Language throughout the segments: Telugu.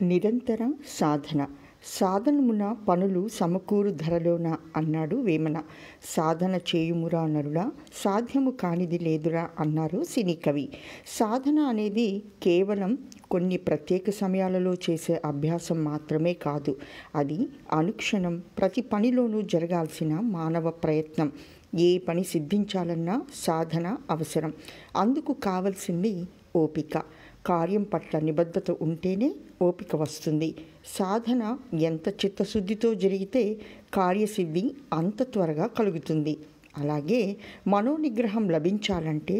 నిరంతర సాధన సాధనమున పనులు సమకూరు ధరలోన అన్నాడు వేమన. సాధన చేయుమురా నరుడా, సాధ్యము కానిది లేదురా అన్నారు సినీ కవి. సాధన అనేది కేవలం కొన్ని ప్రత్యేక సమయాలలో చేసే అభ్యాసం మాత్రమే కాదు. అది అనుక్షణం ప్రతి పనిలోనూ జరగాల్సిన మానవ ప్రయత్నం. ఏ పని సిద్ధించాలన్నా సాధన అవసరం. అందుకు కావలసింది ఓపిక. కార్యం పట్ల నిబద్ధత ఉంటేనే ఓపిక వస్తుంది. సాధన ఎంత చిత్తశుద్ధితో జరిగితే కార్యసిద్ధి అంత త్వరగా కలుగుతుంది. అలాగే మనోనిగ్రహం లభించాలంటే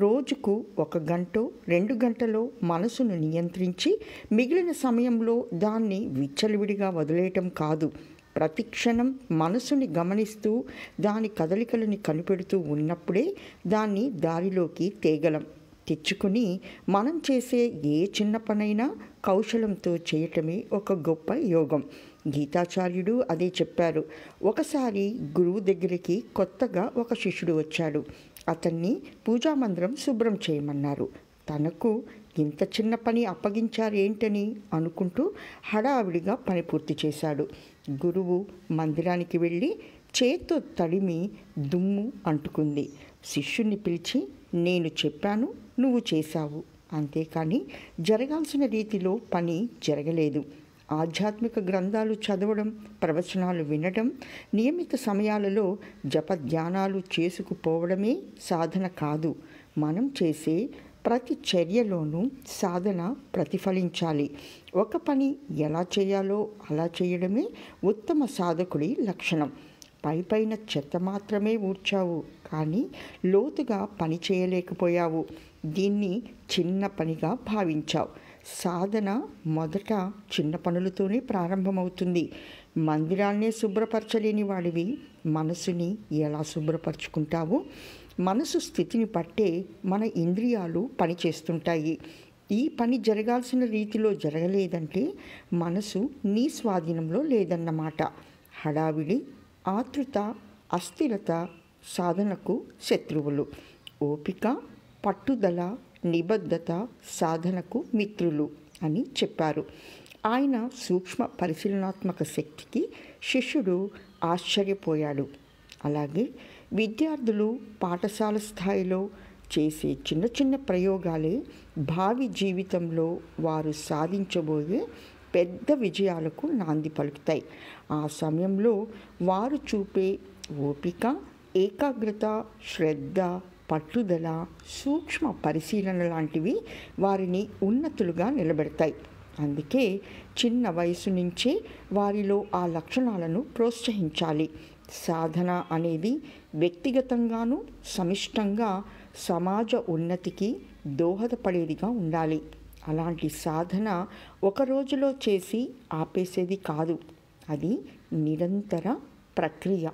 రోజుకు 1 గంటో 2 గంటలో మనసును నియంత్రించి మిగిలిన సమయంలో దాన్ని విచ్చలవిడిగా వదిలేయటం కాదు. ప్రతి క్షణం మనసుని గమనిస్తూ దాని కదలికలను కనిపెడుతూ ఉన్నప్పుడే దాన్ని దారిలోకి తెచ్చుకుని మనం చేసే ఏ చిన్న పనైనా కౌశలంతో చేయటమే ఒక గొప్ప యోగం. గీతాచార్యుడు అదే చెప్పారు. ఒకసారి గురువు దగ్గరికి కొత్తగా ఒక శిష్యుడు వచ్చాడు. అతన్ని పూజామందిరం శుభ్రం చేయమన్నారు. తనకు ఇంత చిన్న పని అప్పగించారేంటని అనుకుంటూ హడావిడిగా పని పూర్తి చేశాడు. గురువు మందిరానికి వెళ్ళి చేత్తో తడిమి దుమ్ము అంటుకుంది. శిష్యుణ్ణి పిలిచి, నేను చెప్పాను, నువ్వు చేశావు, అంతేకాని జరగాల్సిన రీతిలో పని జరగలేదు. ఆధ్యాత్మిక గ్రంథాలు చదవడం, ప్రవచనాలు వినడం, నియమిత సమయాలలో జపధ్యానాలు చేసుకుపోవడమే సాధన కాదు. మనం చేసే ప్రతి చర్యలోనూ సాధన ప్రతిఫలించాలి. ఒక పని ఎలా చేయాలో అలా చేయడమే ఉత్తమ సాధకుడి లక్షణం. పైపైన చెత్త మాత్రమే ఊడ్చావు, కానీ లోతుగా పని చేయలేకపోయావు. దీన్ని చిన్న పనిగా భావించావు. సాధన మొదట చిన్న పనులతోనే ప్రారంభమవుతుంది. మందిరాన్నే శుభ్రపరచలేని వాడివి మనసుని ఎలా శుభ్రపరచుకుంటావు? మనసు స్థితిని బట్టే మన ఇంద్రియాలు పనిచేస్తుంటాయి. ఈ పని జరగాల్సిన రీతిలో జరగలేదంటే మనసు నీ స్వాధీనంలో లేదన్నమాట. హడావిడి, ఆతృత, అస్థిరత సాధనకు శత్రువులు. ఓపిక, పట్టుదల, నిబద్ధత సాధనకు మిత్రులు అని చెప్పారు. ఆయన సూక్ష్మ పరిశీలనాత్మక శక్తికి శిష్యుడు ఆశ్చర్యపోయాడు. అలాగే విద్యార్థులు పాఠశాల స్థాయిలో చేసే చిన్న చిన్న ప్రయోగాలే భావి జీవితంలో వారు సాధించబోయే పెద్ద విజయాలకు నాంది పలుకుతాయి. ఆ సమయంలో వారు చూపే ఓపిక, ఏకాగ్రత, శ్రద్ధ, పట్టుదల, సూక్ష్మ పరిశీలన లాంటివి వారిని ఉన్నతులుగా నిలబెడతాయి. అందుకే చిన్న వయసు నుంచే వారిలో ఆ లక్షణాలను ప్రోత్సహించాలి. సాధన అనేది వ్యక్తిగతంగాను సమిష్టంగా సమాజ ఉన్నతికి దోహదపడేదిగా ఉండాలి. అలాంటి సాధన ఒక రోజులో చేసి ఆపేసేది కాదు. అది నిరంతర ప్రక్రియ.